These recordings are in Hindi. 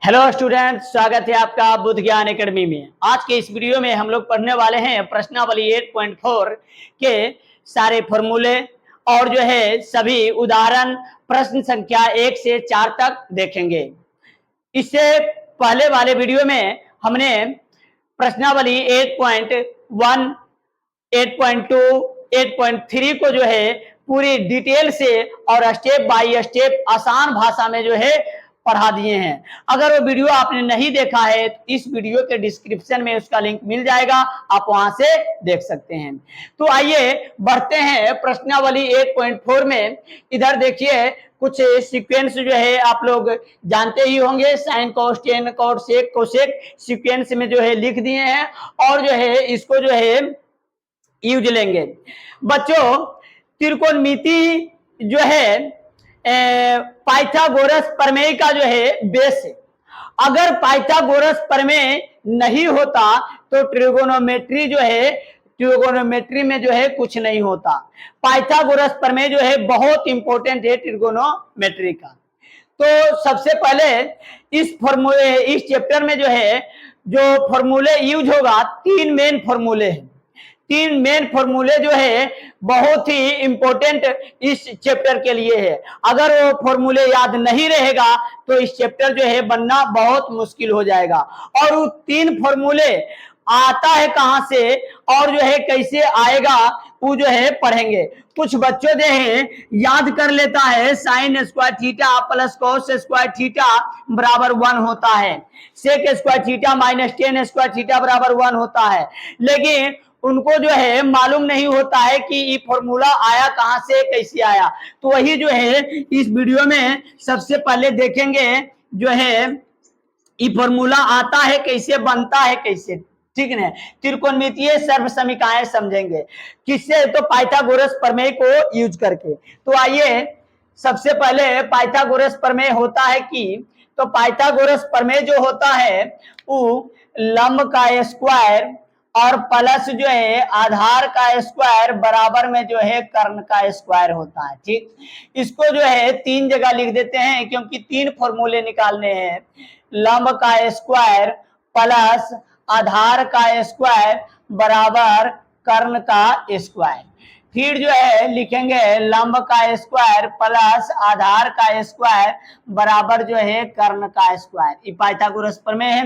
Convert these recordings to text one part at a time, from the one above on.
हेलो स्टूडेंट, स्वागत है आपका बुद्ध ज्ञान एकेडमी में। आज के इस वीडियो में हम लोग पढ़ने वाले हैं प्रश्नावली 8.4 के सारे फॉर्मूले और जो है सभी उदाहरण प्रश्न संख्या 1 से 4 तक देखेंगे। इससे पहले वाले वीडियो में हमने प्रश्नावली 8.1, 8.2, 8.3 को जो है पूरी डिटेल से और स्टेप बाय स्टेप आसान भाषा में जो है पढ़ा दिए हैं। अगर वो वीडियो आपने नहीं देखा है तो इस वीडियो के डिस्क्रिप्शन में उसका लिंक मिल जाएगा, आप वहां से देख सकते हैं। तो आइए बढ़ते हैं प्रश्नावली 8.4 में। इधर देखिए कुछ सीक्वेंस जो है आप लोग जानते ही होंगे, sine cos tan cos sec cosec sequence में जो है लिख दिए हैं और जो है इसको जो है यूज लेंगे। बच्चों, त्रिकोणमिति जो है पाइथागोरस प्रमेय का जो है बेस है। अगर पाइथागोरस प्रमेय नहीं होता तो ट्रिगोनोमेट्री में जो है कुछ नहीं होता। पाइथागोरस प्रमेय जो है बहुत इंपॉर्टेंट है ट्रिगोनोमेट्री का। तो सबसे पहले इस चैप्टर में जो है जो फॉर्मूले यूज होगा, तीन मेन फॉर्मूले हैं। तीन मेन फॉर्मूले जो है बहुत ही इंपॉर्टेंट इस चैप्टर के लिए है। अगर वो फॉर्मूले याद नहीं रहेगा तो इस चैप्टर जो है बनना बहुत मुश्किल हो जाएगा। और वो तीन फॉर्मूले आता है कहां से और जो है कैसे आएगा वो जो है पढ़ेंगे। कुछ बच्चों जो है याद कर लेता है sine square theta plus cos square theta बराबर 1 होता है, sec square theta minus tan square theta बराबर 1 होता है, लेकिन उनको जो है मालूम नहीं होता है कि ये फॉर्मूला आया कहां से, कैसे आया। तो वही जो है इस वीडियो में सबसे पहले देखेंगे जो है ये फॉर्मूला आता है कैसे, बनता है कैसे, ठीक है। त्रिकोणमितीय सर्व समीकरण समझेंगे किससे, तो पाइथागोरस प्रमेय को यूज करके। तो आइए सबसे पहले पाइथागोरस प्रमेय होता है कि, तो पाइथागोरस प्रमेय जो होता है वो लंब का स्क्वायर और प्लस जो है आधार का स्क्वायर बराबर में जो है कर्ण का स्क्वायर होता है। ठीक, इसको जो है तीन जगह लिख देते हैं क्योंकि तीन फॉर्मूले निकालने हैं। लंब का स्क्वायर प्लस आधार का स्क्वायर बराबर कर्ण का स्क्वायर। फिर जो है लिखेंगे लंब का स्क्वायर प्लस आधार का स्क्वायर बराबर जो है कर्ण का स्क्वायर। ये पाइथागोरस प्रमेय है।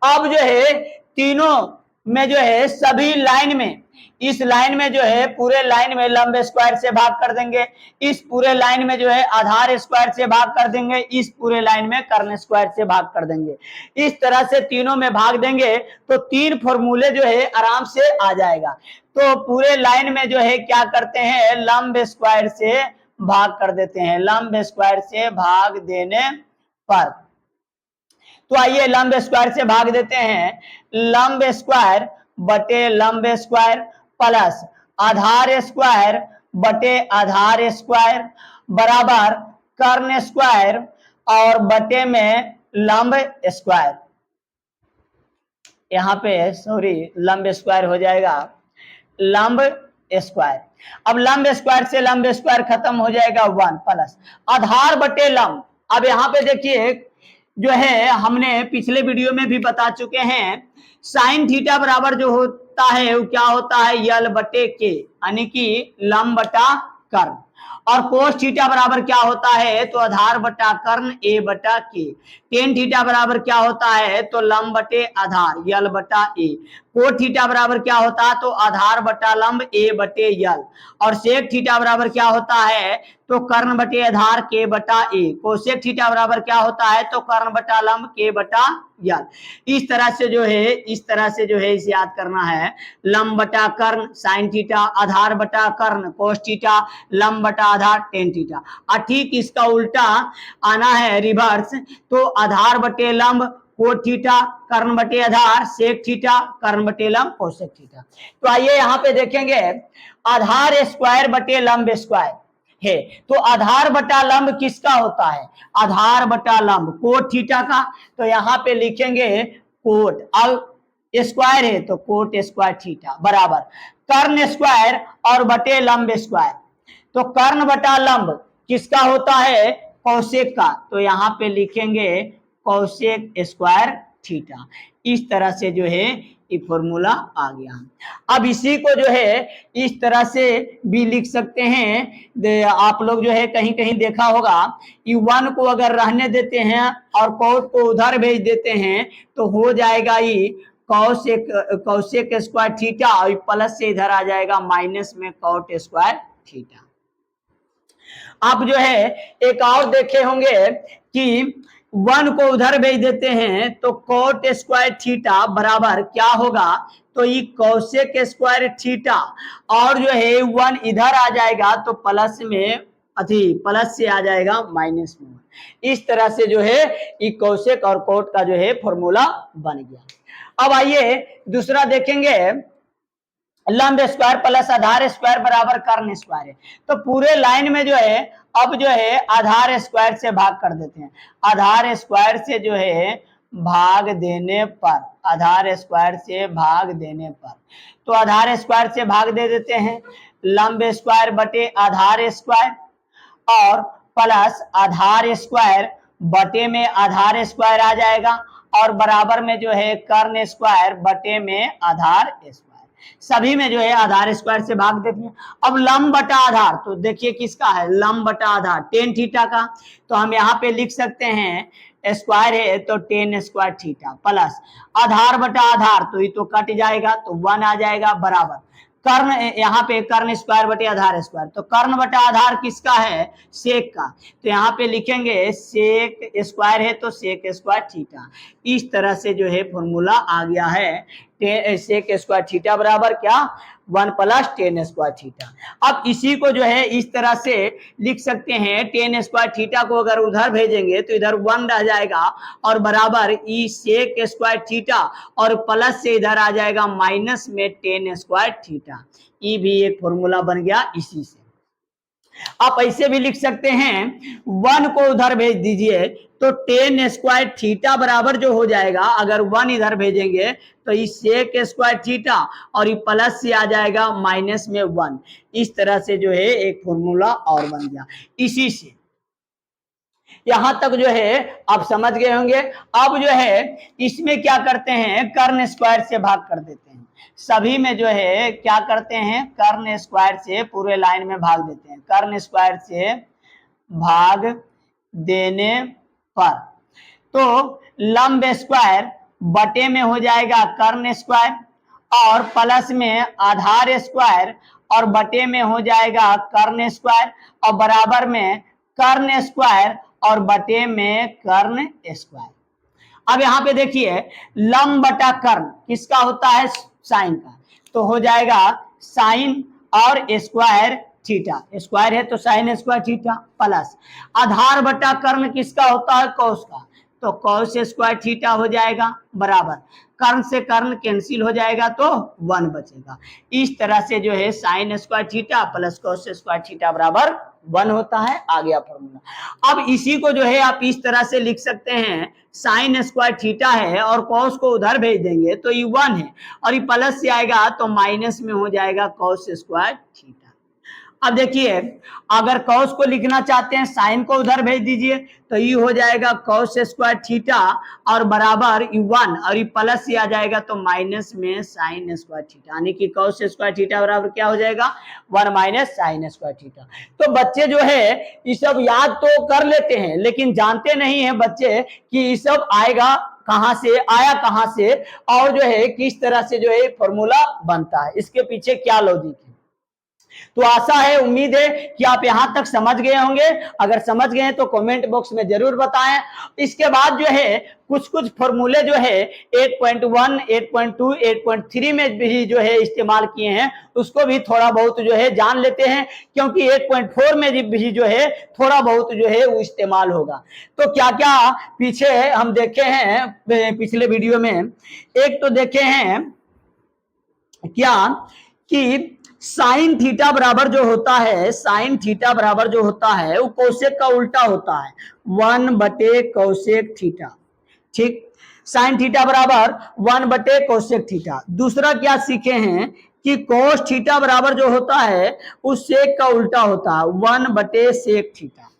अब जो है तीनों में जो है सभी लाइन में, इस लाइन में जो है पूरे लाइन में लंब स्क्वायर से भाग कर देंगे, इस पूरे लाइन में जो है आधार स्क्वायर से भाग कर देंगे, इस पूरे लाइन में कर्ण स्क्वायर से भाग कर देंगे। इस तरह से तीनों में भाग देंगे तो तीन फॉर्मूले जो है आराम से आ जाएगा। तो पूरे लाइन में जो है क्या करते हैं, लंब स्क्वायर से भाग कर देते हैं। लंब स्क्वायर से भाग देने पर, तो आइए लंब स्क्वायर से भाग देते हैं। लंब स्क्वायर बटे लंब स्क्वायर प्लस आधार स्क्वायर बटे आधार स्क्वायर बराबर कर्ण स्क्वायर और बटे में लंब स्क्वायर। यहाँ पे सॉरी लंब स्क्वायर हो जाएगा लंब स्क्वायर। अब लंब स्क्वायर से लंब स्क्वायर खत्म हो जाएगा 1 प्लस आधार बटे लंब। अब यहाँ पे देखिए जो है हमने पिछले वीडियो में भी बता चुके हैं, साइन थीटा बराबर जो होता है वो क्या होता है, यल बटे के, यानी कि लंब बटा कर्ण। और कोस थीटा बराबर क्या होता है, तो आधार बटा कर्ण ए बटा के। टेन थीटा बराबर क्या होता है, तो लंब बटे आधार यल बटा ए। कोट थीटा बराबर क्या होता है, तो आधार बटा लंब ए बटे यल। और सेक थीटा बराबर क्या होता है, तो कर्ण बटे आधार के बटा ए। कोसेक थीटा बराबर क्या होता है, तो कर्ण बटा लंब के बटा यल। इस तरह से जो है इसे याद करना है। लंब बटा कर्ण साइन थीटा, आधार बटा कर्ण कोस थीटा, लंब बटा आधार टेन थीटा। और ठीक इसका उल्टा आना है रिवर्स, तो आधार बटे लंब कोट थीटा, कर्ण बटे आधार सेक थीटा, कर्ण बटे लंब कोसेक थीटा। तो आइए यहाँ पे देखेंगे आधार स्क्वायर बटे लंब स्क्वायर है। तो आधार बटा लंब किसका होता है, आधार बटा लंब कोट थीटा का। तो यहाँ पे लिखेंगे कोट, अब स्क्वायर है तो कोट स्क्वायर थीटा बराबर कर्ण स्क्वायर और बटे लंब स्क्वायर। तो कर्ण बटा लंब किसका होता है, कोसेक का। तो यहाँ पे लिखेंगे कोसेक स्क्वायर थीटा। इस तरह से जो है ये फॉर्मूला आ गया। अब इसी को जो है इस तरह से भी लिख सकते हैं। आप लोग जो है कहीं कहीं देखा होगा, ये 1 को अगर रहने देते हैं और कोट को उधर भेज देते हैं तो हो जाएगा ये कौशिक स्क्वायर थीटा, और प्लस से इधर आ जाएगा माइनस में कॉट स्क्वायर थीटा। आप जो है एक और देखे होंगे कि 1 को उधर भेज देते हैं तो कोट स्क्वायर थीटा बराबर क्या होगा, तो ये कौशिक स्क्वायर थीटा, और जो है 1 इधर आ जाएगा तो प्लस में प्लस से आ जाएगा माइनस में। इस तरह से जो है ये कौशिक और कोट का जो है फॉर्मूला बन गया। अब आइए दूसरा देखेंगे, लंब स्क्वायर प्लस आधार स्क्वायर बराबर कर्ण स्क्वायर है। तो पूरे लाइन में जो है अब जो है आधार स्क्वायर से भाग कर देते हैं। आधार स्क्वायर से जो है भाग देने पर, आधार स्क्वायर से भाग देने पर, तो आधार स्क्वायर से भाग दे देते हैं, लंब स्क्वायर बटे आधार स्क्वायर और प्लस आधार स्क्वायर बटे में आधार स्क्वायर आ जाएगा, और बराबर में जो है कर्ण स्क्वायर बटे में आधार स्क्वायर। सभी में जो है आधार स्क्वायर से भाग देते हैं। अब लंब बटा आधार, तो देखिए किसका है, लंब बटा आधार टेन थीटा का, तो हम यहाँ पे लिख सकते हैं स्क्वायर है तो टेन स्क्वायर थीटा, प्लस आधार बटा आधार तो ये तो कट जाएगा तो 1 आ जाएगा, बराबर कर्ण, यहाँ पे कर्ण स्क्वायर बटे आधार स्क्वायर, तो कर्ण बटा आधार किसका है, सेक का, तो यहाँ पे लिखेंगे सेक स्क्वायर है तो सेक स्क्वायर थीटा। इस तरह से जो है फॉर्मूला आ गया है, सेक स्क्वायर थीटा बराबर क्या, 1 प्लस टेन स्क्वायर थीटा। अब इसी को जो है इस तरह से लिख सकते हैं, टेन स्क्वायर थीटा को अगर उधर भेजेंगे तो इधर 1 रह जाएगा, और बराबर ई सेक स्क्वायर थीटा, और प्लस से इधर आ जाएगा माइनस में टेन स्क्वायर थीटा। ये भी एक फॉर्मूला बन गया इसी से। आप ऐसे भी लिख सकते हैं, 1 को उधर भेज दीजिए तो टेन स्क्वायर थीटा बराबर जो हो जाएगा, अगर 1 इधर भेजेंगे तो इस सेक स्क्वायर थीटा, और ये प्लस से आ जाएगा माइनस में 1। इस तरह से जो है एक फॉर्मूला और बन गया। इसी से यहां तक जो है आप समझ गए होंगे। अब जो है इसमें क्या करते हैं, कर्ण स्क्वायर से भाग कर देते हैं। सभी में जो है क्या करते हैं, कर्ण स्क्वायर से पूरे लाइन में भाग देते हैं। कर्ण स्क्वायर से भाग देने पर तो लंब स्क्वायर बटे में हो जाएगा कर्ण स्क्वायर, और प्लस में आधार स्क्वायर, और बटे में हो जाएगा कर्ण स्क्वायर, और बराबर में कर्ण स्क्वायर, और बटे में कर्ण स्क्वायर। अब यहाँ पे देखिए लंब बटा कर्ण किसका होता है, साइन का, तो हो जाएगा साइन और स्क्वायर थीटा, स्क्वायर है तो साइन स्क्वायर थीटा, प्लस आधार बटा कर्ण किसका होता है, कॉस का, तो कॉस स्क्वायर थीटा हो जाएगा, बराबर कर्ण से कर्ण कैंसिल हो जाएगा तो 1 बचेगा। इस तरह से जो है sine square theta plus cos square theta बराबर 1 होता है। आ गया फॉर्मूला। अब इसी को जो है आप इस तरह से लिख सकते हैं, साइन स्क्वायर थीटा है और कॉस को उधर भेज देंगे तो ये 1 है, और ये प्लस से आएगा तो माइनस में हो जाएगा कॉस स्क्वायर थीटा। अब देखिए अगर कॉस को लिखना चाहते हैं, साइन को उधर भेज दीजिए तो ये हो जाएगा कॉस स्क्वायर थीटा, और बराबर 1, और ये प्लस से आ जाएगा तो माइनस में साइन स्क्वायर थीटा, यानी कि कॉस स्क्वायर थीटा बराबर क्या हो जाएगा, 1 माइनस साइन स्क्वायर थीटा। तो बच्चे जो है ये सब याद तो कर लेते हैं, लेकिन जानते नहीं है बच्चे कि ये सब आएगा कहां से, आया कहां से, और जो है किस तरह से जो है फॉर्मूला बनता है, इसके पीछे क्या लॉजिक है। तो आशा है, उम्मीद है कि आप यहां तक समझ गए होंगे। अगर समझ गए हैं तो कमेंट बॉक्स में जरूर बताएं। इसके बाद जो है कुछ कुछ फॉर्मूले जो है 8.1, 8.2, 8.3 में भी जो है इस्तेमाल किए हैं, उसको भी थोड़ा बहुत जो है जान लेते हैं, क्योंकि 8.4 में भी जो है थोड़ा बहुत जो है वो इस्तेमाल होगा। तो क्या क्या पीछे हम देखे हैं पिछले वीडियो में, एक तो देखे हैं क्या कि साइन थीटा बराबर जो होता है, साइन थीटा बराबर जो होता है वो कोसेक का उल्टा होता है, 1 बटे कोसेक थीटा। ठीक, साइन थीटा बराबर 1 बटे कोसेक थीटा। दूसरा क्या सीखे हैं कि कोस थीटा बराबर जो होता है उस सेक का उल्टा होता है, 1 बटे सेक थीटा।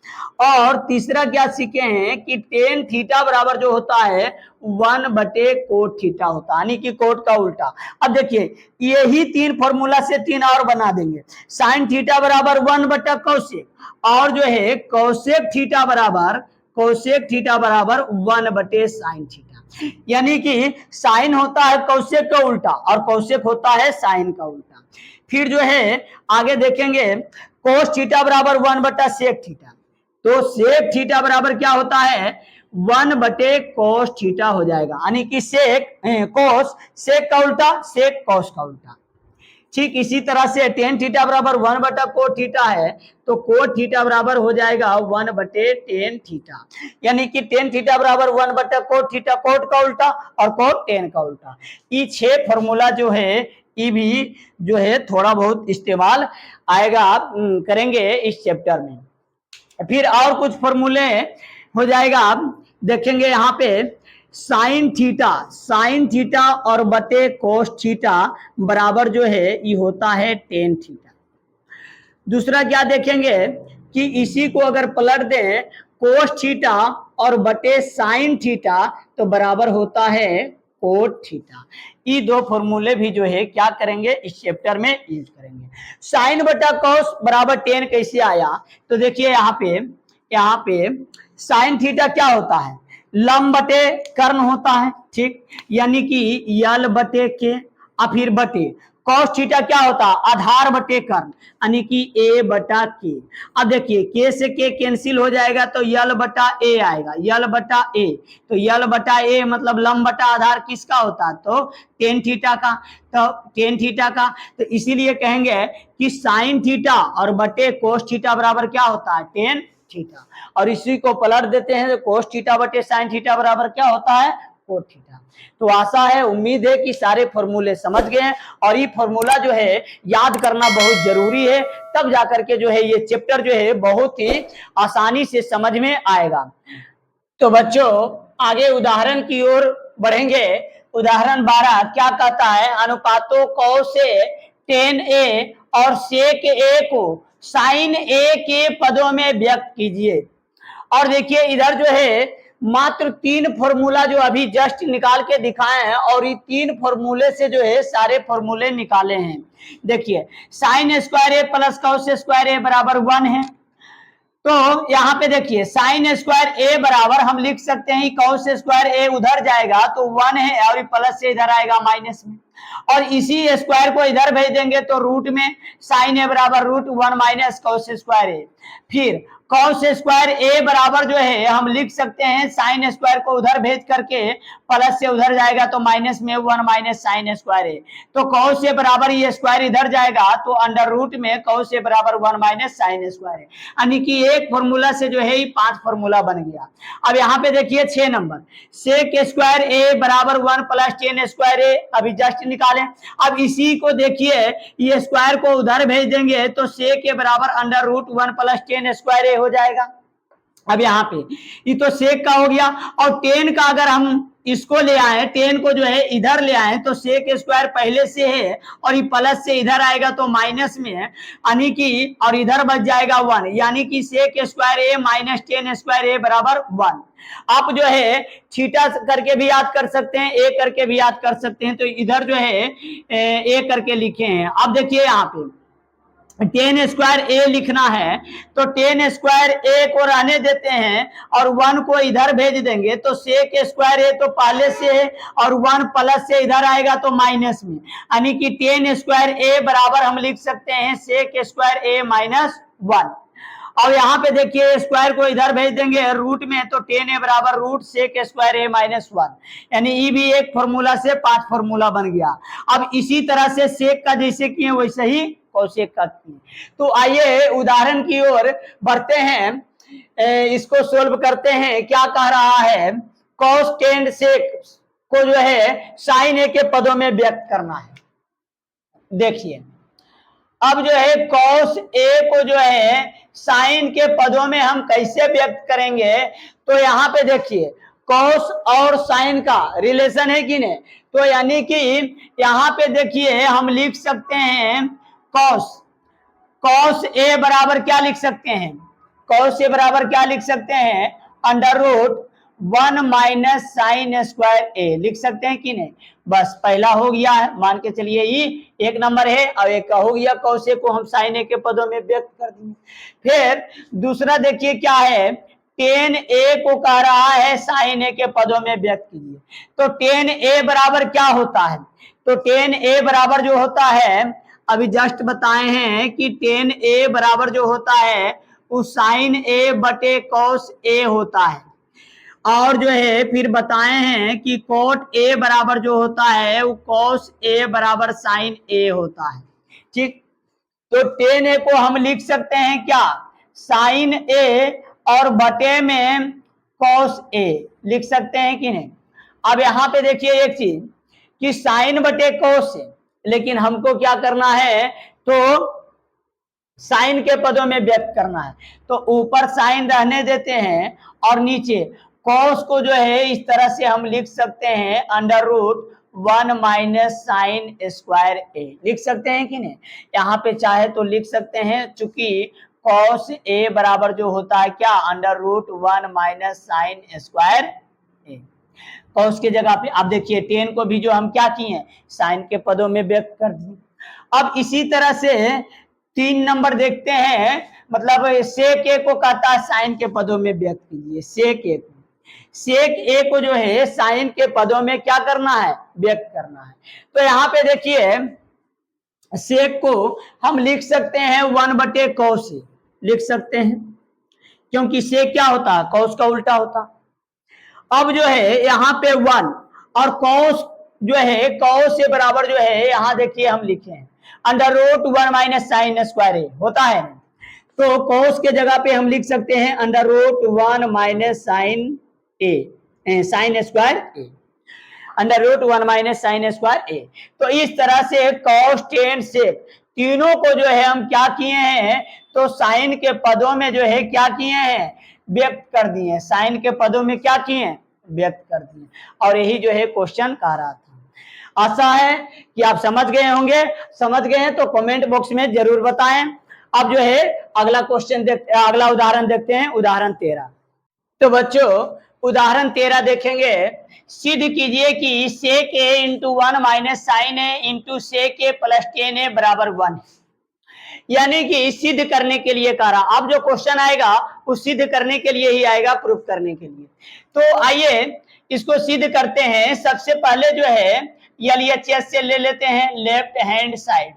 और तीसरा क्या सीखे हैं कि टेन थीटा बराबर जो होता है 1/कोट थीटा होता है, यानी कि कोट का उल्टा। अब देखिए यही तीन फॉर्मूला से तीन और बना देंगे। साइन थीटा बराबर 1/कोसेक, और जो है कोसेक थीटा बराबर 1/साइन थीटा, यानी कि साइन होता है कोसेक का उल्टा और कोसेक होता है साइन का उल्टा। फिर जो है आगे देखेंगे कोस थीटा बराबर 1/सेक थीटा, तो सेक थीटा बराबर क्या होता है 1/कोस थीटा हो जाएगा, यानी कि सेक कोस सेक का उल्टा, सेक कोस का उल्टा। ठीक इसी तरह से टेन थीटा बराबर 1/कोट थीटा है, तो कोट थीटा बराबर हो जाएगा 1/टेन थीटा, यानी कि टेन थीटा बराबर 1/कोट थीटा, कोट का उल्टा और कोट टेन का उल्टा। ये 6 फॉर्मूला जो है ये भी जो है थोड़ा बहुत इस्तेमाल आएगा, करेंगे इस चैप्टर में। फिर और कुछ फॉर्मूले हो जाएगा, आप देखेंगे यहाँ पे साइन थीटा और बटे कोस थीटा बराबर जो है ये होता है टेन थीटा। दूसरा क्या देखेंगे कि इसी को अगर पलट दें कोस थीटा और बटे साइन थीटा तो बराबर होता है कोट थीटा। ये दो फॉर्मूले भी जो है क्या करेंगे इस चैप्टर में यूज करेंगे। साइन बटा कोस बराबर टेन कैसे आया, तो देखिए यहाँ पे साइन थीटा क्या होता है लंब बटे कर्ण होता है, ठीक, यानी कि यल बटे के और फिर बटे कॉस थीटा क्या होता है आधार बटे कर्ण, यानी कि ए बटा के। अब देखिए के से के कैंसिल हो जाएगा तो यल बटा ए आएगा, यल बटा ए, तो यल बटा ए मतलब लंब बटा आधार किसका होता है तो टेन थीटा का, तो टेन थीटा का, तो इसीलिए कहेंगे कि साइन थीटा और बटे कोस थीटा बराबर क्या होता है टेन थीटा, और इसी को पलट देते हैं तो कोस थीटा बटे साइन थीटा बराबर क्या होता है कोट थीटा। तो आशा है उम्मीद है कि सारे फॉर्मूले समझ गए हैं, और ये फॉर्मूला जो है याद करना बहुत जरूरी है, तब जाकर के जो है ये चैप्टर जो है बहुत ही आसानी से समझ में आएगा। तो बच्चों आगे उदाहरण की ओर बढ़ेंगे। उदाहरण 12 क्या कहता है अनुपातों को से टेन ए और सेक ए को साइन ए के पदों में व्यक्त कीजिए। और देखिए इधर जो है मात्र 3 फॉर्मूला जो अभी जस्ट निकाल के दिखाए हैं, और ये 3 फॉर्मूले से जो है सारे फॉर्मूले निकाले हैं। देखिए साइन स्क्वायर ए प्लस कॉस स्क्वायर ए बराबर 1 है, तो यहाँ पे देखिए साइन स्क्वायर ए बराबर हम लिख सकते हैं कॉस स्क्वायर ए उधर जाएगा तो 1 है, और प्लस से इधर आएगा माइनस में, और इसी स्क्वायर को इधर भेज देंगे तो रूट में साइन ए बराबर √1 माइनस कॉस स्क्वायर ए। फिर कॉस स्क्वायर ए बराबर जो है हम लिख सकते हैं साइन स्क्वायर को उधर भेज करके प्लस से उधर जाएगा तो माइनस में 1 माइनस साइन स्क्वायर ए, तो कॉस ए बराबर ये स्क्वायर इधर जाएगा तो अंडर रूट में कॉस ए बराबर 1 माइनस साइन स्क्वायर ए, यानी कि एक फॉर्मूला से जो है 5 फॉर्मूला बन गया। अब यहाँ पे देखिए 6 नंबर सेक स्क्वायर ए बराबर 1 प्लस टेन स्क्वायर ए अभी जस्ट निकाले। अब इसी को देखिए ये स्क्वायर को उधर भेज देंगे तो सेक के बराबर under root 1 plus ten square A हो जाएगा। अब यहाँ पे ये तो सेक का हो गया, और टेन का अगर हम इसको ले आए, टेन को जो है इधर ले आए तो सेक स्क्वायर पहले से है और ये प्लस से इधर आएगा तो माइनस में है, यानी कि और इधर बच जाएगा 1, यानी कि सेक स्क्वायर ए माइनस टेन स्क्वायर ए बराबर 1। आप जो है थीटा करके भी याद कर सकते हैं, ए करके भी याद कर सकते हैं, तो इधर जो है ए करके लिखे हैं। अब देखिए यहाँ पे टेन स्क्वायर ए लिखना है तो टेन स्क्वायर ए को रहने देते हैं और 1 को इधर भेज देंगे तो सेक स्क्वायर ए तो पहले से है और 1 प्लस से इधर आएगा तो माइनस में, यानी कि टेन स्क्वायर ए बराबर हम लिख सकते हैं सेक स्क्वायर ए माइनस 1। और यहाँ पे देखिए स्क्वायर को इधर भेज देंगे रूट में तो टेन ए बराबर रूट सेक स्क्वायर ए माइनस 1, यानी ये भी एक फॉर्मूला से 5 फॉर्मूला बन गया। अब इसी तरह से सेक का जैसे किए वैसे ही कौशिक का किए। तो आइए उदाहरण की ओर बढ़ते हैं, इसको सोल्व करते हैं। क्या कह रहा है कॉस टेन सेक को जो है साइन ए के पदों में व्यक्त करना है। देखिए अब जो है कॉस ए को जो है साइन के पदों में हम कैसे व्यक्त करेंगे, तो यहाँ पे देखिए कॉस और साइन का रिलेशन है कि नहीं, तो यानी कि यहाँ पे देखिए हम लिख सकते हैं कॉस ए बराबर क्या लिख सकते हैं कॉस ए बराबर क्या लिख सकते हैं, under root 1 minus sine square A लिख सकते हैं कि नहीं। बस पहला हो गया है, मान के चलिए ये एक नंबर है, और एक का हो गया, कॉस ए को हम साइन ए के पदों में व्यक्त कर देंगे। फिर दूसरा देखिए क्या है, टेन ए को कह रहा है साइन ए के पदों में व्यक्त कीजिए। तो टेन ए बराबर क्या होता है, तो टेन ए बराबर जो होता है, अभी जस्ट बताए हैं कि टेन ए बराबर जो होता है वो साइन ए बटे कॉस ए होता है। और जो है फिर बताए हैं कि कोट ए बराबर जो होता है वो कॉस ए बराबर साइन ए होता है। ठीक, तो टेन ए को हम लिख सकते हैं क्या, साइन ए और बटे में कॉस ए लिख सकते हैं कि नहीं। अब यहां पे देखिए एक चीज कि साइन बटे कॉस है, लेकिन हमको क्या करना है, तो साइन के पदों में व्यक्त करना है। तो ऊपर साइन रहने देते हैं और नीचे कॉस को जो है इस तरह से हम लिख सकते हैं under root 1 minus sine square A लिख सकते हैं कि नहीं। यहाँ पे चाहे तो लिख सकते हैं, चूंकि कॉस ए बराबर जो होता है क्या, under root 1 minus sine square A. Cos की जगह पे आप देखिए टेन को भी जो हम क्या किए, साइन के पदों में व्यक्त कर दिए। अब इसी तरह से 3 नंबर देखते हैं, मतलब सेक ए को कहता है साइन के पदों में व्यक्त कीजिए। सेक ए को, सेक ए को जो है साइन के पदों में क्या करना है, व्यक्त करना है। तो यहाँ पे देखिए सेक को हम लिख सकते हैं 1 बटे कॉस ए लिख सकते हैं, क्योंकि सेक क्या होता है, कॉस का उल्टा होता। अब जो है यहाँ पे 1 और कॉस जो है, कॉस से बराबर जो है यहाँ देखिए हम लिखे हैं under root 1 minus sine square A होता है। तो कॉस के जगह पे हम लिख सकते हैं under root 1 minus sine A, sine square A, under root 1 minus sine square A. तो इस तरह से कॉस टेन सेक तीनों को जो है हम क्या किए हैं, तो साइन के पदों में जो है क्या किए हैं, व्यक्त कर दिए। साइन के पदों में क्या किए, व्यक्त कर दिए। और यही जो है क्वेश्चन कह रहा था। आशा है कि आप समझ गए होंगे। समझ गए हैं तो कमेंट बॉक्स में जरूर बताएं। अब जो है अगला क्वेश्चन देखते, अगला उदाहरण देखते हैं, उदाहरण 13। तो बच्चों उदाहरण 13 देखेंगे। सिद्ध कीजिए कि सेक ए इंटू 1 माइनस साइन ए इंटू सेक ए प्लस टेन ए बराबर 1। यानी कि सिद्ध करने के लिए कह रहा। अब जो क्वेश्चन आएगा वो सिद्ध करने के लिए ही आएगा, प्रूफ करने के लिए। तो आइए इसको सिद्ध करते हैं। सबसे पहले जो है एलएचएस से ले लेते हैं, लेफ्ट हैंड साइड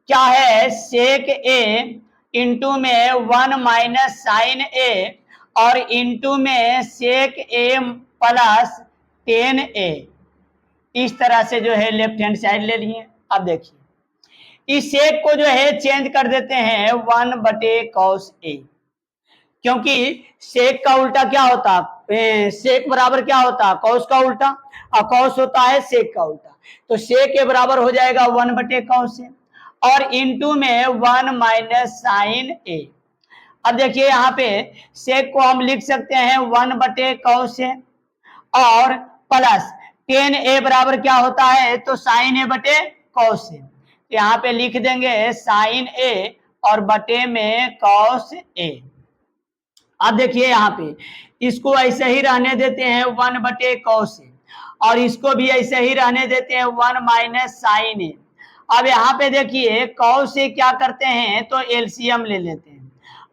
क्या है, सेक ए इंटू में 1 माइनस साइन ए और इंटू में सेक ए प्लस टेन ए, इस तरह से जो है लेफ्ट हैंड साइड ले लिए। अब देखिए इस सेक को जो है चेंज कर देते हैं 1 बटे कॉस ए, क्योंकि सेक का उल्टा क्या होता, सेक बराबर क्या होता, कॉस का उल्टा, और कॉस होता है सेक का उल्टा। तो सेक के बराबर हो जाएगा 1 बटे कॉस ए और इंटू में 1 माइनस साइन ए। अब देखिए यहाँ पे सेक को हम लिख सकते हैं 1 बटे कॉस ए और प्लस टेन ए बराबर क्या होता है, तो साइन ए बटे कॉस ए। यहाँ पे लिख देंगे साइन ए और बटे में कॉस ए। अब देखिए यहाँ पे इसको ऐसे ही रहने देते हैं 1 बटे कॉस ए और इसको भी ऐसे ही रहने देते हैं 1 माइनस साइन ए। अब यहाँ पे देखिए कॉस से क्या करते हैं, तो एलसीएम ले लेते हैं।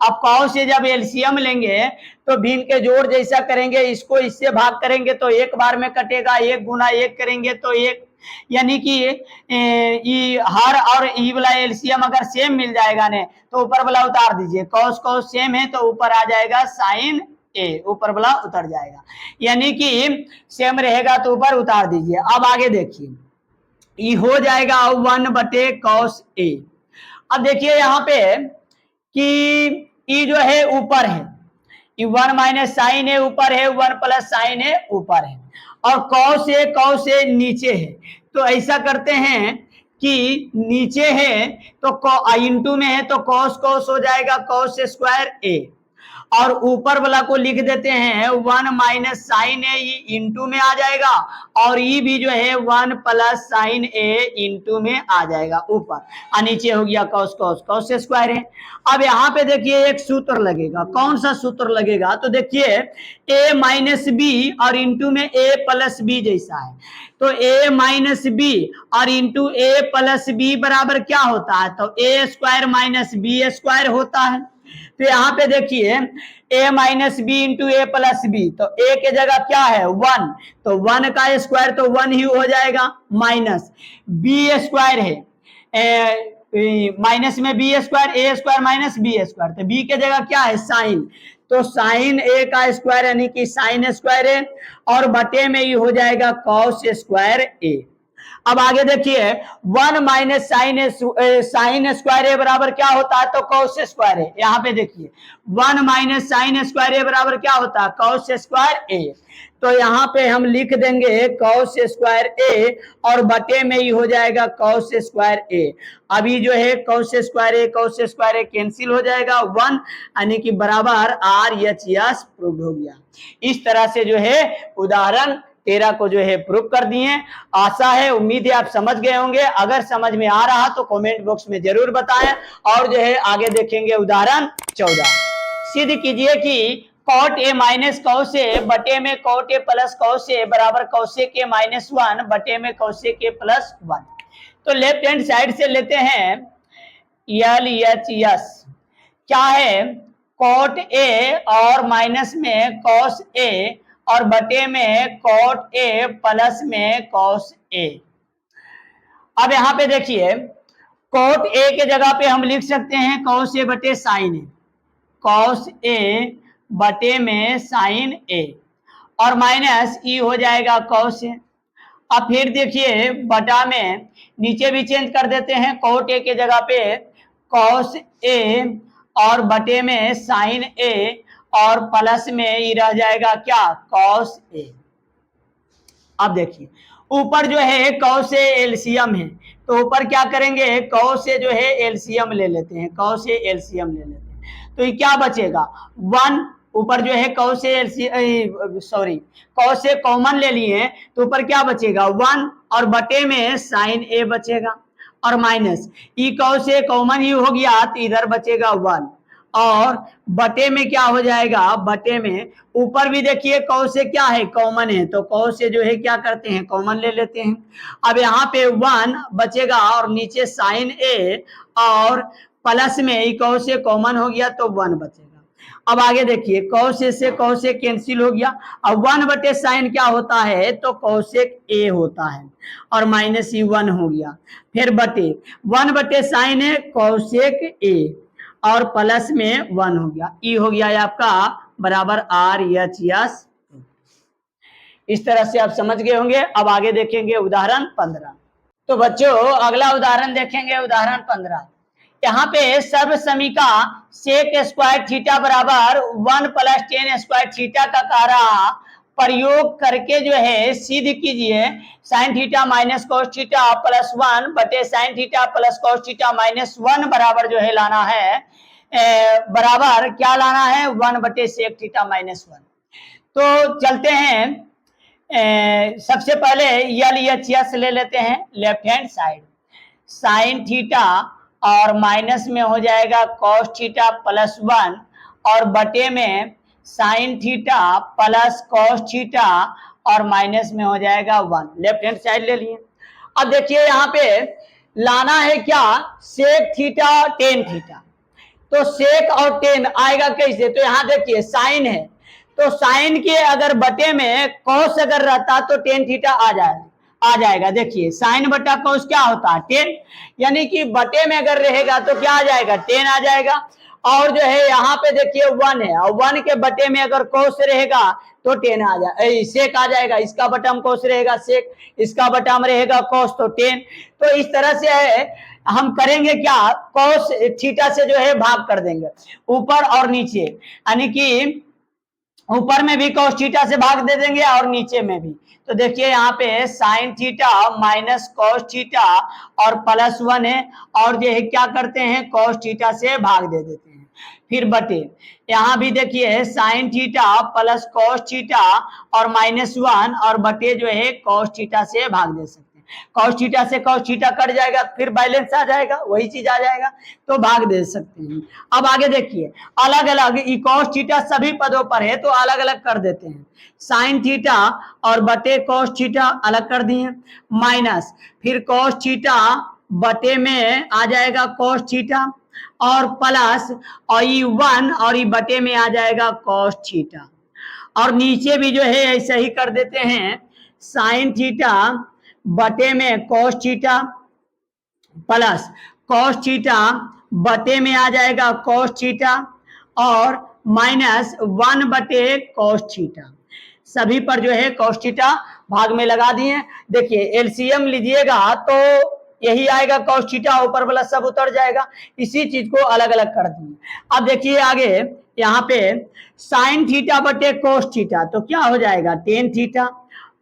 अब कॉस से जब एलसीएम लेंगे तो भिन्न के जोड़ जैसा करेंगे, इसको इससे भाग करेंगे तो एक बार में कटेगा, 1 गुना 1 करेंगे तो 1, यानी कि हर और ई वाला एलसीएम अगर सेम मिल जाएगा ने तो ऊपर वाला उतार दीजिए। कॉस कॉस सेम है तो ऊपर आ जाएगा साइन ए, ऊपर वाला उतर जाएगा, यानी कि सेम रहेगा तो ऊपर उतार दीजिए। अब आगे देखिए ये हो जाएगा 1 बटे कॉस ए। अब देखिए यहाँ पे कि ई जो है ऊपर है, 1 माइनस साइन ए ऊपर है, 1 प्लस साइन ए ऊपर है और कॉस ए नीचे है। तो ऐसा करते हैं कि नीचे है तो इंटू में है तो कॉस कॉस हो जाएगा कॉस स्क्वायर ए और ऊपर वाला को लिख देते हैं 1 माइनस साइन ए, इंटू में आ जाएगा, और ये भी जो है 1 प्लस साइन ए इंटू में आ जाएगा ऊपर, और नीचे हो गया कॉस कॉस कॉस स्क्वायर है। अब यहाँ पे देखिए एक सूत्र लगेगा, कौन सा सूत्र लगेगा, तो देखिए a माइनस बी और इंटू में a प्लस बी जैसा है, तो a माइनस बी और इंटू a प्लस बी बराबर क्या होता है, तो a square minus b square होता है। तो यहाँ पे देखिए a minus b into a plus b, तो a के जगह क्या है 1, तो 1 का स्क्वायर तो 1 ही हो जाएगा, माइनस बी स्क्वायर है, माइनस में बी स्क्वायर, ए स्क्वायर माइनस बी स्क्वायर, तो बी के जगह क्या है साइन, तो साइन ए का स्क्वायर यानी कि साइन स्क्वायर है, और बटे में ये हो जाएगा कॉस स्क्वायर ए। अब आगे देखिए 1 माइनस साइन स्क्वायर ए बराबर क्या होता है, तो कॉस स्क्वायर ए। यहाँ पे देखिए 1 माइनस साइन स्क्वायर ए बराबर क्या होता है, कॉस स्क्वायर ए। तो यहाँ पे हम लिख देंगे कॉस स्क्वायर ए, और बटे में ही हो जाएगा कॉस स्क्वायर ए। अभी जो है कॉस स्क्वायर ए कैंसिल हो जाएगा, 1 यानी कि बराबर RHS प्रूव हो गया। इस तरह से जो है उदाहरण 13 को जो है प्रूव कर दिए। आशा है, उम्मीद है आप समझ गए होंगे। अगर समझ में आ रहा तो कमेंट बॉक्स में जरूर बताएं, और जो है आगे देखेंगे उदाहरण 14। सिद्ध कीजिए कि cot A minus cos A बटे में cot A plus cos A बराबर कॉसेक ए माइनस 1 बटे में कॉसेक ए प्लस 1। तो लेफ्ट हैंड साइड से लेते हैं LHS, क्या है कॉट ए और माइनस में कॉस ए और बटे में कॉट ए प्लस में कॉस ए। अब यहां पे देखिए कॉट ए के जगह पे हम लिख सकते हैं कॉस ए बटे साइन ए, कॉस ए बटे में साइन ए, और माइनस ई हो जाएगा कॉस ए। अब फिर देखिए बटा में नीचे भी चेंज कर देते हैं, कॉट ए के जगह पे कॉस ए और बटे में साइन ए, और प्लस में ये रह जाएगा क्या कॉस ए। अब देखिए ऊपर जो है कॉस ए एलसीएम है, तो ऊपर क्या करेंगे कॉस ए जो है एलसीएम ले लेते हैं, कॉस ए एलसीएम ले लेते हैं, तो ये क्या बचेगा 1, ऊपर जो है cos A cos A common ले लिए, तो ऊपर क्या बचेगा 1, और बटे में साइन ए बचेगा, और minus E cos A common ही हो गया, तो इधर बचेगा 1, और बटे में क्या हो जाएगा, बटे में ऊपर भी देखिए कॉस से क्या है कॉमन है, तो कॉस से जो है क्या करते हैं कॉमन ले लेते हैं। अब यहाँ पे 1 बचेगा और नीचे साइन ए, और प्लस में ई कॉस से कॉमन हो गया तो 1 बचेगा। अब आगे देखिए कॉस से कॉस से कैंसिल हो गया, अब 1 बटे साइन क्या होता है, तो कॉसेक ए होता है, और माइनस ई 1 हो गया, फिर बटे 1 बटे साइन है कॉसेक ए, और प्लस में 1 हो गया, ई हो गया आपका बराबर RHS। इस तरह से आप समझ गए होंगे। अब आगे देखेंगे उदाहरण 15। तो बच्चों अगला उदाहरण देखेंगे उदाहरण 15। यहाँ पे सर्व समीका सेक स्क्वायर थीटा बराबर 1 प्लस टेन स्क्वायर थीटा का कह रहा, प्रयोग करके जो है सिद्ध कीजिए sine theta minus cos theta plus 1 बटे sine theta plus cos theta minus 1 बराबर जो है लाना है, बराबर क्या लाना है 1 बटे सेक थीटा माइनस 1। तो चलते हैं, सबसे पहले LHS ले लेते हैं left hand side, sine theta और माइनस में हो जाएगा कॉस थीटा प्लस 1, और बटे में sine theta plus cos theta और माइनस में हो जाएगा 1। लेफ्ट हैंड साइड ले लिए। अब देखिए यहाँ पे लाना है क्या सेक थीटा टेन थीटा, तो सेक और टेन आएगा कैसे, तो यहाँ देखिए साइन है, तो साइन के अगर बटे में कॉस अगर रहता तो टेन थीटा आ जाएगा। देखिए साइन बटा कॉस क्या होता है 10, यानी कि बटे में अगर रहेगा तो क्या आ जाएगा 10 आ जाएगा। और जो है यहाँ पे देखिए 1 है, और 1 के बटे में अगर कॉस रहेगा तो 10 आ जाएगा, सेक आ जाएगा, इसका बटा में कॉस रहेगा सेक, इसका बटा में रहेगा कॉस तो 10। तो इस तरह से है हम करेंगे क्या कॉस थीटा से जो है भाग कर देंगे ऊपर और नीचे, यानी कि ऊपर में भी कॉस थीटा से भाग दे देंगे और नीचे में भी। तो देखिए यहाँ पे sine theta minus cos theta और प्लस 1 है, और जो है क्या करते हैं कॉस थीटा से भाग दे देते हैं। फिर बटे, यहाँ भी देखिए sine theta plus cos theta और -1 और बटे जो है कॉस थीटा से भाग दे सकते हैं। कॉस थीटा से कॉस थीटा कट जाएगा, फिर बैलेंस आ जाएगा, वही चीज आ जाएगा, तो भाग दे सकते हैं। अब आगे देखिए, अलग अलग कॉस थीटा सभी पदों पर है तो अलग अलग कर देते हैं। साइन थीटा और बटे कॉस थीटा अलग कर दिए, माइनस फिर कॉस थीटा बटे में आ जाएगा कॉस थीटा और प्लस और ये 1 और ये बटे में आ जाएगा कॉस थीटा, और नीचे भी जो है ऐसे ही कर देते हैं, साइन थीटा बटे में cos theta plus cos theta बटे में आ जाएगा कॉस थीटा और -1 बटे कॉस थीटा, सभी पर जो है कॉस थीटा भाग में लगा दिए। देखिए एलसीएम लीजिएगा तो यही आएगा कॉस थीटा, ऊपर वाला सब उतर जाएगा, इसी चीज को अलग अलग कर दिए। अब देखिए आगे यहाँ पे साइन थीटा बटे कॉस थीटा तो क्या हो जाएगा tan theta,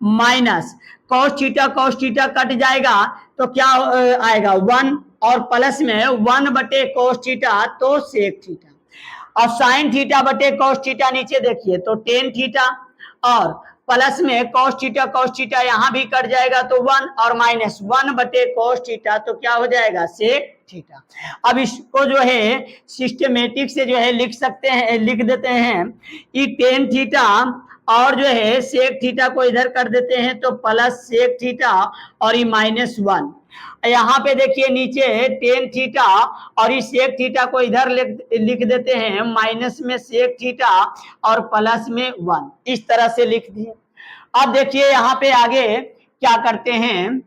minus cos theta cut जाएगा तो क्या आएगा 1 और प्लस में 1 बटे कॉस थीटा तो सेक थीटा, और साइन थीटा बटे कॉस थीटा नीचे देखिए तो टेन थीटा और प्लस में कॉस थीटा यहाँ भी कट जाएगा तो 1 और -1 बटे कॉस थीटा तो क्या हो जाएगा सेक थीटा। अब इसको जो है सिस्टमेटिक से जो है लिख सकते हैं, लिख देते हैं कि टेन थीटा और जो है सेक थीटा को इधर कर देते हैं तो प्लस सेक थीटा और ये -1, यहाँ पे देखिए नीचे टेन थीटा और इस सेक थीटा को इधर लिख देते हैं माइनस में सेक थीटा और प्लस में 1, इस तरह से लिख दिए। अब देखिए यहाँ पे आगे क्या करते हैं,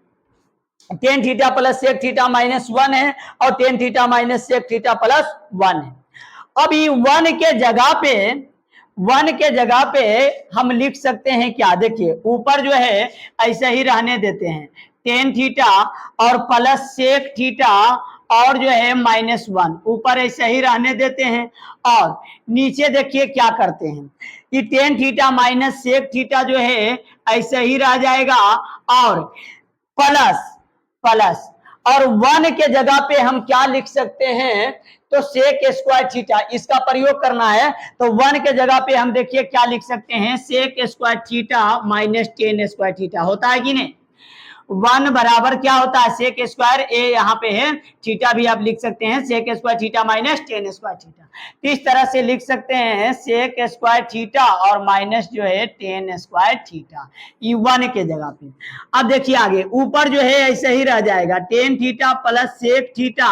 tan theta plus sec theta -1 है और tan theta minus sec theta plus 1 है। अब ये 1 के जगह पे हम लिख सकते हैं क्या, देखिए ऊपर जो है ऐसे ही रहने देते हैं टेन थीटा और प्लस सेक थीटा और जो है -1 ऊपर ऐसे ही रहने देते हैं, और नीचे देखिए क्या करते हैं कि tan theta minus sec theta जो है ऐसे ही रह जाएगा और प्लस और 1 के जगह पे हम क्या लिख सकते हैं तो सेक स्क्वायर थीटा, इसका प्रयोग करना है तो 1 के जगह पे हम देखिए क्या लिख सकते हैं sec square theta minus tan square theta, होता है कि नहीं। 1 बराबर क्या होता है सेक स्क्वायर, ए यहाँ पे है, थीटा भी आप लिख सकते हैं sec square theta minus tan square theta, तो इस तरह से लिख सकते हैं सेक स्क्वायर थीटा और माइनस जो है टेन स्क्वायर थीटा, ये 1 के जगह पे। अब देखिए आगे ऊपर जो है ऐसे ही रह जाएगा tan theta plus sec theta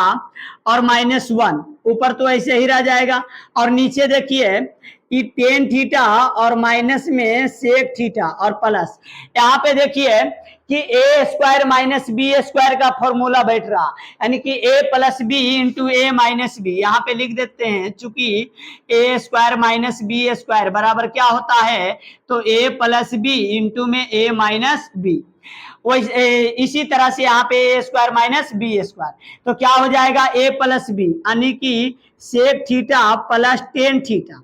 और -1 ऊपर तो ऐसे ही रह जाएगा, और नीचे देखिए कि टेन थीटा और माइनस में सेक थीटा और प्लस, यहाँ पे देखिए कि ए स्क्वायर माइनस बी स्क्वायर का फॉर्मूला बैठ रहा, यानी कि ए प्लस बी इंटू ए माइनस बी, यहाँ पे लिख देते हैं चूंकि ए स्क्वायर माइनस बी स्क्वायर बराबर क्या होता है तो ए प्लस बी इंटू में ए माइनस बी, इसी तरह से यहाँ पे a square minus b square तो क्या हो जाएगा ए प्लस बी यानी कि sec theta plus tan theta,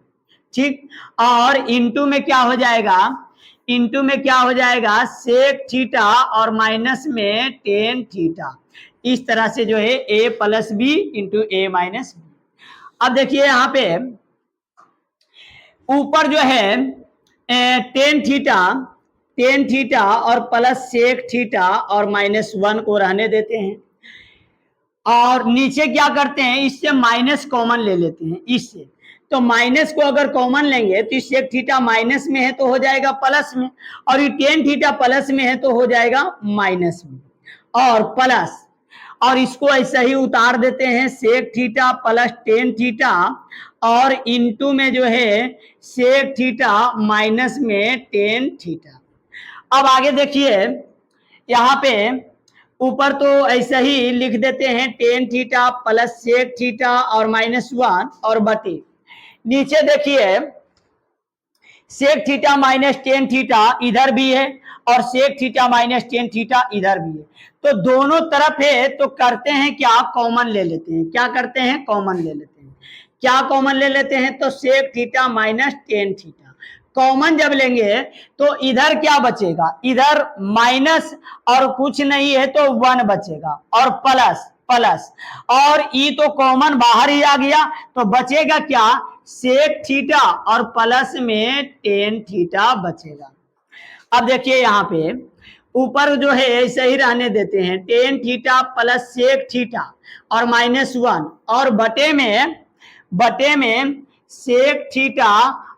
ठीक, और इंटू में क्या हो जाएगा, इंटू में क्या हो जाएगा सेक थीटा और माइनस में टेन थीटा, इस तरह से जो है ए प्लस बी इंटू ए माइनस बी। अब देखिए यहाँ पे ऊपर जो है टेन थीटा और प्लस सेक थीटा और -1 को रहने देते हैं, और नीचे क्या करते हैं इससे माइनस कॉमन ले लेते हैं, इससे तो माइनस को अगर कॉमन लेंगे तो सेक थीटा माइनस में है तो हो जाएगा प्लस में, और ये टेन थीटा प्लस में है तो हो जाएगा माइनस में, और प्लस और इसको ऐसा ही उतार देते हैं sec theta plus tan theta और इंटू में जो है सेक थीटा माइनस में टेन थीटा। अब आगे देखिए यहाँ पे ऊपर तो ऐसा ही लिख देते हैं tan theta plus sec theta और -1 और बटे, नीचे देखिए sec theta minus tan theta इधर भी है और sec theta minus tan theta इधर भी है, तो दोनों तरफ है तो करते हैं क्या कॉमन ले लेते हैं, क्या करते हैं कॉमन ले लेते हैं, क्या कॉमन ले लेते हैं तो sec theta minus tan theta common जब लेंगे तो इधर क्या बचेगा, इधर माइनस और कुछ नहीं है तो 1 बचेगा और प्लस प्लस, और ई तो कॉमन बाहर ही आ गया, तो बचेगा क्या, सेक थीटा और प्लस में टेन थीटा बचेगा। अब देखिए यहाँ पे ऊपर जो है ऐसे ही रहने देते हैं, tan theta plus sec theta और -1, और बटे में सेक थीटा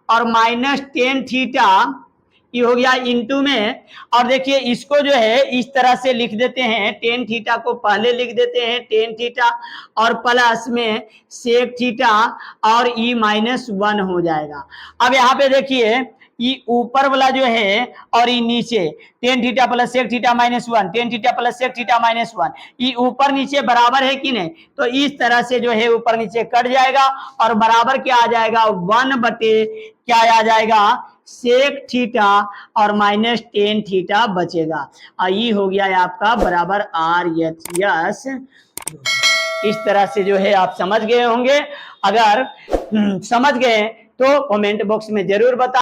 और -10 थीटा, ये हो गया इनटू में। और देखिए इसको जो है इस तरह से लिख देते हैं, टेन थीटा को पहले लिख देते हैं टेन थीटा और प्लस में सेक थीटा और ई -1 हो जाएगा। अब यहाँ पे देखिए ये ऊपर वाला जो है और ये नीचे tan theta plus sec theta -1, tan theta plus sec theta -1, ये ऊपर नीचे बराबर है कि नहीं, तो इस तरह से जो है ऊपर नीचे कट जाएगा और बराबर क्या आ जाएगा, 1 बटे क्या आ जाएगा, सेक थीटा और -10 थीटा बचेगा। ये हो गया है आपका बराबर RHS। इस तरह से जो है आप समझ गए होंगे। अगर समझ गए तो कमेंट बॉक्स में जरूर बता